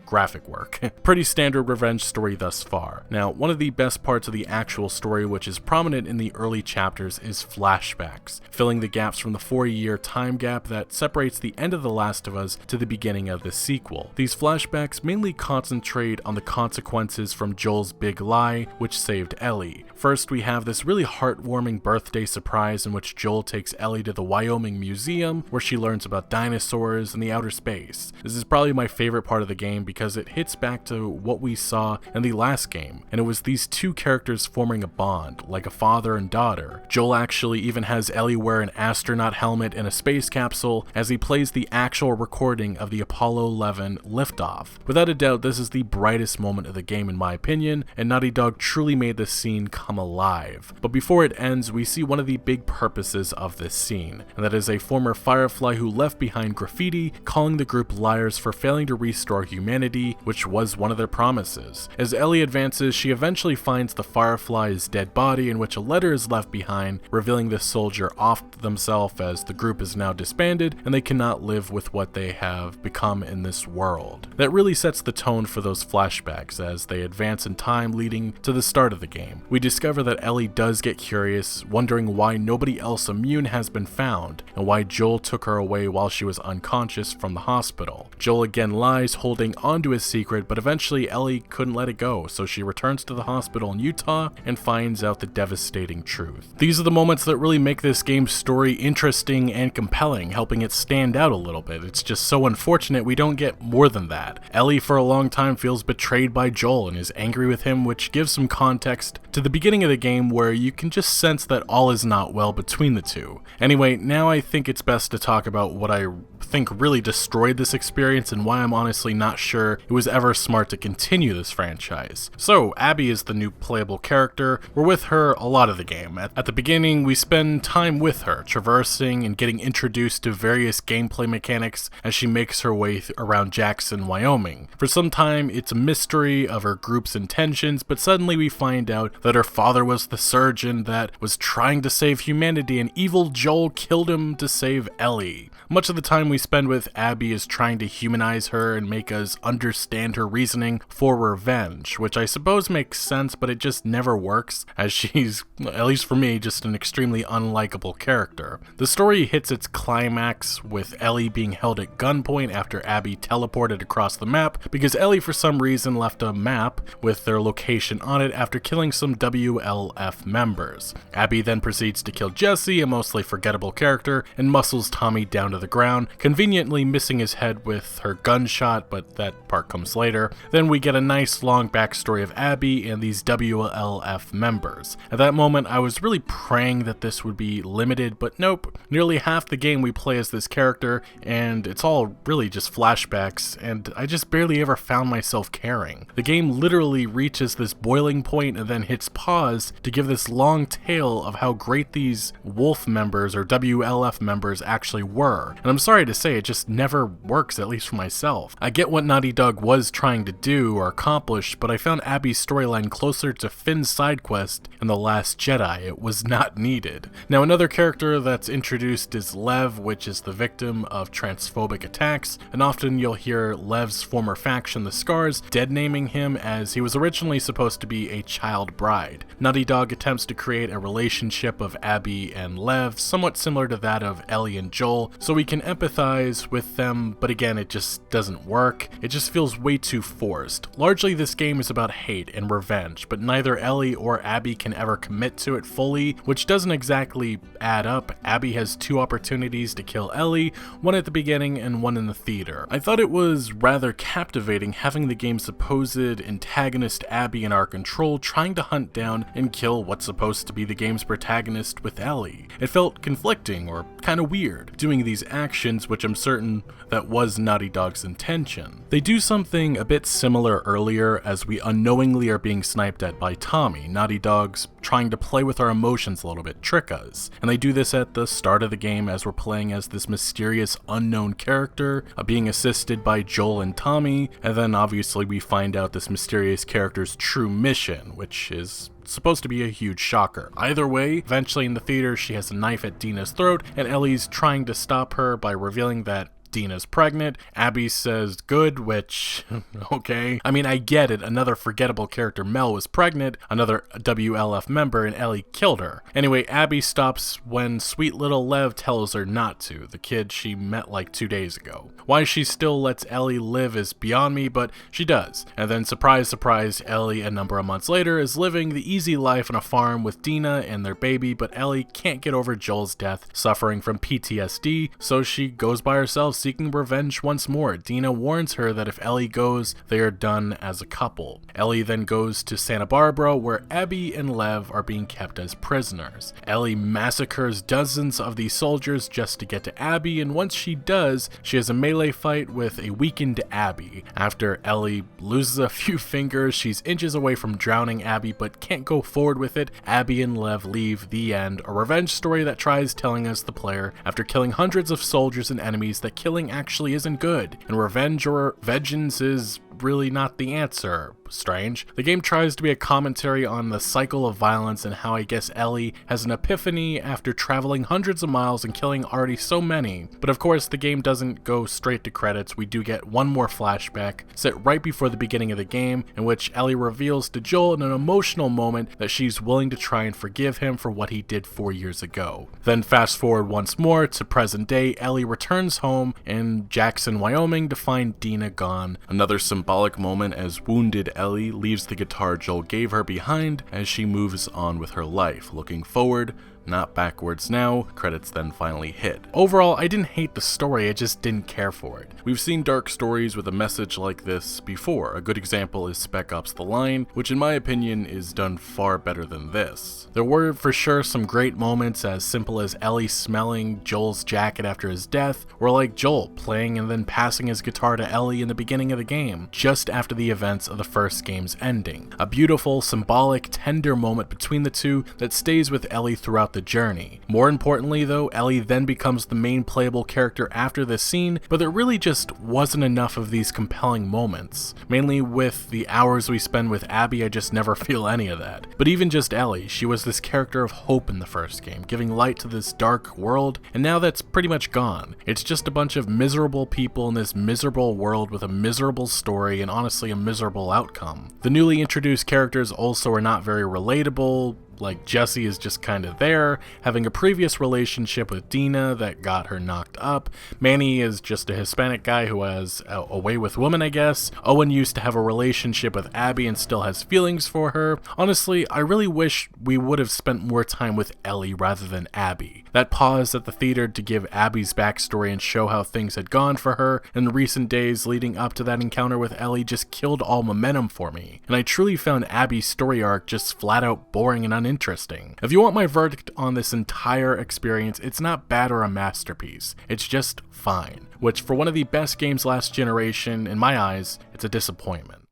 graphic work. Pretty standard revenge story thus far. Now, one of the best parts of the actual story, which is prominent in the early chapters, is flashbacks, filling the gaps from the 4-year time gap that separates the end of The Last of Us to the beginning of the sequel. These flashbacks mainly concentrate on the consequences from Joel's big lie, which saved Ellie. First, we have this really heartwarming birthday surprise in which Joel takes Ellie to the Wyoming Museum, where she learns about dinosaurs and the outer space. This is probably my favorite part of the game because it hits back to what we saw in the last game, and it was these two characters forming a bond, like a father and daughter. Joel actually even has Ellie wear an astronaut helmet in a space capsule as he plays the actual recording of the Apollo 11 liftoff. Without a doubt, this is the brightest moment of the game in my opinion, and Naughty Dog truly made this scene come alive. But before it ends, we see one of the big purposes of this scene, and that is a former Firefly who left behind graffiti calling the group liars for failing to restore humanity, which was one of their promises. As Ellie advances, she eventually finds the Firefly's dead body, in which a letter is left behind, revealing this soldier offed themselves as the group is now disbanded and they cannot live with what they have become in this world. That really sets the tone for those flashbacks as they advance in time, leading to the start of the game. We discover that Ellie does get curious, wondering why nobody else immune has been found and why Joel took her away while she was unconscious from the hospital. Joel again lies, holding onto his secret, but eventually Ellie couldn't let it go, so she returns to the hospital in Utah and finds out the devastating truth. These are the moments that really make this game's story interesting and compelling, helping it stand out a little bit. It's just so unfortunate we don't get more than that. Ellie for a long time feels betrayed by Joel and is angry with him, which gives some context to the beginning of the game where you can just sense that all is not well between the two. Anyway, now I think it's best to talk about what I think really destroyed this experience and why I'm honestly not sure it was ever smart to continue this franchise. So, Abby is the new playable character. We're with her a lot of the game. At the beginning, we spend time with her, traversing and getting introduced to various gameplay mechanics as she makes her way around Jackson, Wyoming. For some time, it's a mystery of her group's intentions, but suddenly we find out that her father was the surgeon that was trying to save humanity and evil Joel killed him to save Ellie. Much of the time we spend with Abby is trying to humanize her and make us understand her reasoning for revenge, which I suppose makes sense, but it just never works, as she's, at least for me, just an extremely unlikable character. The story hits its climax with Ellie being held at gunpoint after Abby teleported across the map, because Ellie for some reason left a map with their location on it after killing some WLF members. Abby then proceeds to kill Jesse, a mostly forgettable character, and muscles Tommy down to the ground, conveniently missing his head with her gunshot, but that part comes later. Then we get a nice long backstory of Abby and these WLF members. At that moment, I was really praying that this would be limited, but nope. Nearly half the game we play as this character, and it's all really just flashbacks, and I just barely ever found myself caring. The game literally reaches this boiling point and then hits pause to give this long tale of how great these Wolf members or WLF members actually were. And I'm sorry to say, it just never works, at least for myself. I get what Naughty Dog was trying to do or accomplish, but I found Abby's storyline closer to Finn's side quest in The Last Jedi. It was not needed. Now, another character that's introduced is Lev, which is the victim of transphobic attacks, and often you'll hear Lev's former faction, the Scars, dead-naming him as he was originally supposed to be a child bride. Naughty Dog attempts to create a relationship of Abby and Lev, somewhat similar to that of Ellie and Joel, so we can empathize with them, but again, it just doesn't work. It just feels way too forced. Largely, this game is about hate and revenge, but neither Ellie or Abby can ever commit to it fully, which doesn't exactly add up. Abby has 2 opportunities to kill Ellie, one at the beginning and one in the theater. I thought it was rather captivating having the game's supposed antagonist Abby in our control trying to hunt down and kill what's supposed to be the game's protagonist with Ellie. It felt conflicting or kind of weird, doing these actions, which I'm certain that was Naughty Dog's intention. They do something a bit similar earlier as we unknowingly are being sniped at by Tommy. Naughty Dog's trying to play with our emotions a little bit, trick us. And they do this at the start of the game as we're playing as this mysterious unknown character, being assisted by Joel and Tommy, and then obviously we find out this mysterious character's true mission, which is supposed to be a huge shocker. Either way, eventually in the theater she has a knife at Dina's throat, and Ellie's trying to stop her by revealing that Dina's pregnant. Abby says good, which, okay. I mean, I get it. Another forgettable character, Mel, was pregnant, another WLF member, and Ellie killed her. Anyway, Abby stops when sweet little Lev tells her not to, the kid she met like 2 days ago. Why she still lets Ellie live is beyond me, but she does. And then surprise, surprise, Ellie a number of months later is living the easy life on a farm with Dina and their baby, but Ellie can't get over Joel's death, suffering from PTSD, so she goes by herself seeking revenge once more. Dina warns her that if Ellie goes, they are done as a couple. Ellie then goes to Santa Barbara, where Abby and Lev are being kept as prisoners. Ellie massacres dozens of these soldiers just to get to Abby, and once she does, she has a melee fight with a weakened Abby. After Ellie loses a few fingers, she's inches away from drowning Abby, but can't go forward with it. Abby and Lev leave. The end. A revenge story that tries telling us, the player, after killing hundreds of soldiers and enemies, that killing actually isn't good, and revenge or vengeance is really not the answer. Strange. The game tries to be a commentary on the cycle of violence and how I guess Ellie has an epiphany after traveling hundreds of miles and killing already so many. But of course, the game doesn't go straight to credits. We do get one more flashback set right before the beginning of the game, in which Ellie reveals to Joel in an emotional moment that she's willing to try and forgive him for what he did 4 years ago. Then fast forward once more to present day. Ellie returns home in Jackson, Wyoming to find Dina gone. Another symbolic moment as wounded Ellie leaves the guitar Joel gave her behind as she moves on with her life, looking forward, not backwards now. Credits then finally hit. Overall, I didn't hate the story, I just didn't care for it. We've seen dark stories with a message like this before. A good example is Spec Ops: The Line, which in my opinion is done far better than this. There were for sure some great moments, as simple as Ellie smelling Joel's jacket after his death, or like Joel playing and then passing his guitar to Ellie in the beginning of the game, just after the events of the first game's ending. A beautiful, symbolic, tender moment between the two that stays with Ellie throughout the journey. More importantly though, Ellie then becomes the main playable character after this scene, but there really just wasn't enough of these compelling moments. Mainly with the hours we spend with Abby, I just never feel any of that. But even just Ellie, she was this character of hope in the first game, giving light to this dark world, and now that's pretty much gone. It's just a bunch of miserable people in this miserable world with a miserable story and honestly a miserable outcome. The newly introduced characters also are not very relatable. Like Jesse is just kind of there, having a previous relationship with Dina that got her knocked up. Manny is just a Hispanic guy who has a way with women, I guess. Owen used to have a relationship with Abby and still has feelings for her. Honestly, I really wish we would have spent more time with Ellie rather than Abby. That pause at the theater to give Abby's backstory and show how things had gone for her in the recent days leading up to that encounter with Ellie just killed all momentum for me. And I truly found Abby's story arc just flat out boring and uninteresting. If you want my verdict on this entire experience, it's not bad or a masterpiece. It's just fine. Which for one of the best games last generation, in my eyes, it's a disappointment.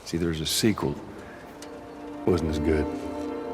See, there's a sequel. Wasn't as good.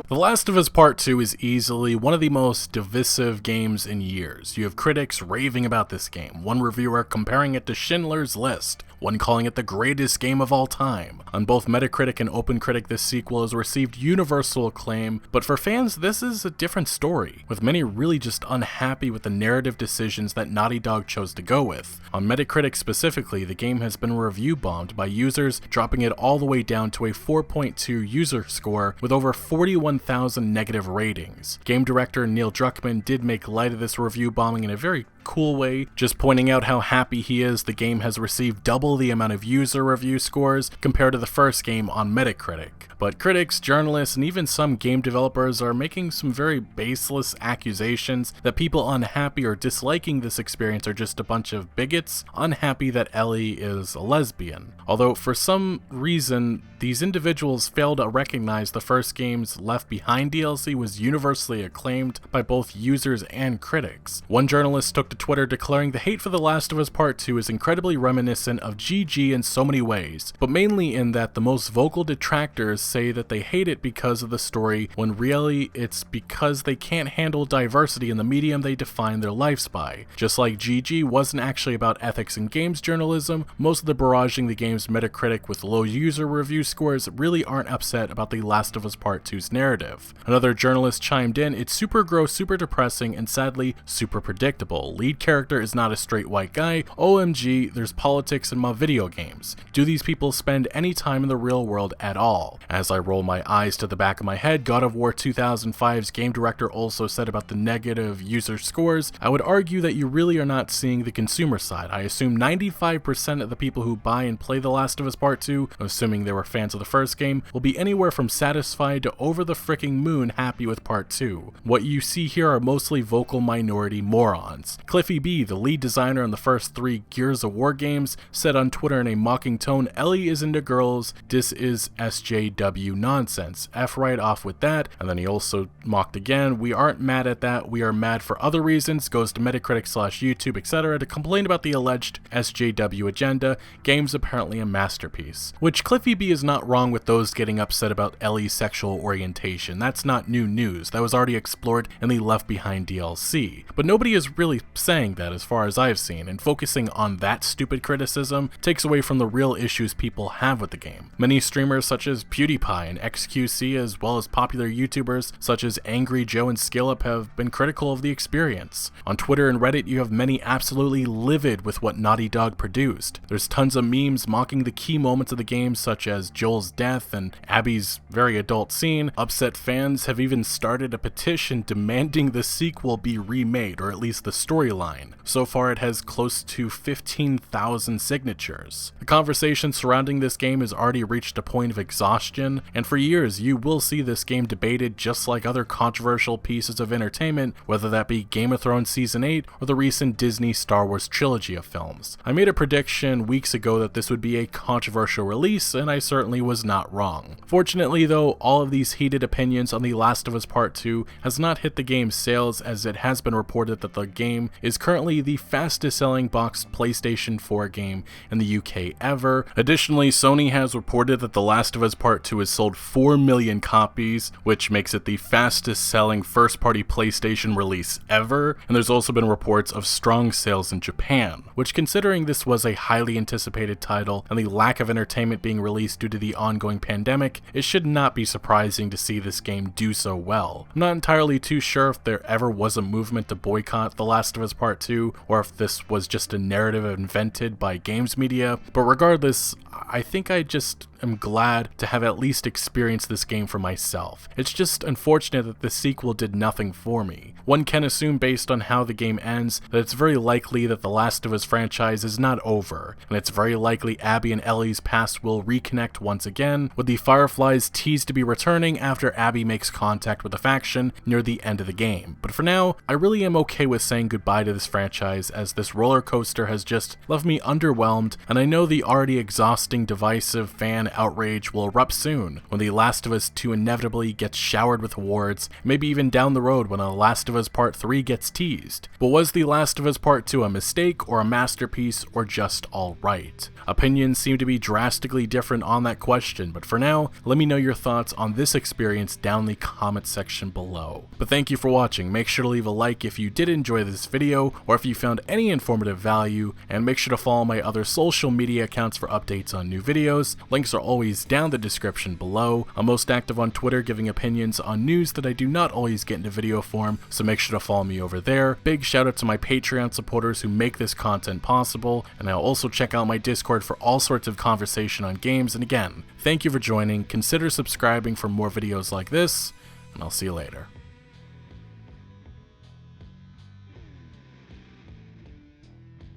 The Last of Us Part 2 is easily one of the most divisive games in years. You have critics raving about this game, one reviewer comparing it to Schindler's List, one calling it the greatest game of all time. On both Metacritic and OpenCritic, this sequel has received universal acclaim, but for fans, this is a different story, with many really just unhappy with the narrative decisions that Naughty Dog chose to go with. On Metacritic specifically, the game has been review bombed by users, dropping it all the way down to a 4.2 user score with over 41,000 negative ratings. Game director Neil Druckmann did make light of this review bombing in a very cool way, just pointing out how happy he is the game has received double the amount of user review scores compared to the first game on Metacritic. But critics, journalists, and even some game developers are making some very baseless accusations that people unhappy or disliking this experience are just a bunch of bigots, unhappy that Ellie is a lesbian. Although for some reason, these individuals fail to recognize the first game's Left Behind DLC was universally acclaimed by both users and critics. One journalist took to Twitter declaring the hate for The Last of Us Part 2 is incredibly reminiscent of GG in so many ways, but mainly in that the most vocal detractors say that they hate it because of the story, when really it's because they can't handle diversity in the medium they define their lives by. Just like GG wasn't actually about ethics in games journalism, most of the barraging the game's Metacritic with low user review scores really aren't upset about The Last of Us Part 2's narrative. Another journalist chimed in, "It's super gross, super depressing, and sadly super predictable. Lead character is not a straight white guy. OMG, there's politics in my video games. Do these people spend any time in the real world at all?" As I roll my eyes to the back of my head, God of War 2005's game director also said about the negative user scores, "I would argue that you really are not seeing the consumer side. I assume 95% of the people who buy and play The Last of Us Part 2, assuming they were fans of the first game, will be anywhere from satisfied to over the fricking moon happy with Part 2. What you see here are mostly vocal minority morons." Cliffy B, the lead designer on the first 3 Gears of War games, said on Twitter in a mocking tone, "Ellie is into girls, this is SJW nonsense. F right off with that." And then he also mocked again, "We aren't mad at that, we are mad for other reasons," goes to Metacritic/YouTube, etc. to complain about the alleged SJW agenda. Game's apparently a masterpiece. Which Cliffy B is not wrong with those getting upset about Ellie's sexual orientation. That's not new news. That was already explored in the Left Behind DLC. But nobody is really saying that as far as I've seen, and focusing on that stupid criticism takes away from the real issues people have with the game. Many streamers such as PewDiePie and XQC, as well as popular YouTubers such as Angry Joe and SkillUp, have been critical of the experience. On Twitter and Reddit, you have many absolutely livid with what Naughty Dog produced. There's tons of memes mocking the key moments of the game, such as Joel's death and Abby's very adult scene. Upset fans have even started a petition demanding the sequel be remade, or at least the storyline. So far, it has close to 15,000 signatures. The conversation surrounding this game has already reached a point of exhaustion, and for years you will see this game debated just like other controversial pieces of entertainment, whether that be Game of Thrones Season 8 or the recent Disney Star Wars trilogy of films. I made a prediction weeks ago that this would be a controversial release, and I certainly was not wrong. Fortunately though, all of these heated opinions on The Last of Us Part 2 has not hit the game's sales, as it has been reported that the game is currently the fastest selling boxed PlayStation 4 game in the UK ever. Additionally, Sony has reported that The Last of Us Part 2 has sold 4 million copies, which makes it the fastest selling first party PlayStation release ever, and there's also been reports of strong sales in Japan, which, considering this was a highly anticipated title and the lack of entertainment being released due to the ongoing pandemic, it should not be surprising to see this game do so well. I'm not entirely too sure if there ever was a movement to boycott The Last of Us Part 2, or if this was just a narrative invented by games media, but regardless, I think I just am glad to have at least experienced this game for myself. It's just unfortunate that the sequel did nothing for me. One can assume based on how the game ends that it's very likely that the Last of Us franchise is not over, and it's very likely Abby and Ellie's past will reconnect once again, with the Fireflies teased to be returning after Abby makes contact with the faction near the end of the game. But for now, I really am okay with saying goodbye to this franchise, as this roller coaster has just left me underwhelmed, and I know the already exhausting divisive fan outrage will erupt soon when The Last of Us 2 inevitably gets showered with awards, maybe even down the road when The Last of Us Part 3 gets teased. But was The Last of Us Part 2 a mistake or a masterpiece, or just alright? Opinions seem to be drastically different on that question, but for now, let me know your thoughts on this experience down in the comment section below. But thank you for watching. Make sure to leave a like if you did enjoy this video, or if you found any informative value, and make sure to follow my other social media accounts for updates on new videos. Links are always down the description below. I'm most active on Twitter, giving opinions on news that I do not always get into video form, so make sure to follow me over there. Big shout out to my Patreon supporters who make this content possible, and I'll also check out my Discord for all sorts of conversation on games. And again, thank you for joining. Consider subscribing for more videos like this, and I'll see you later.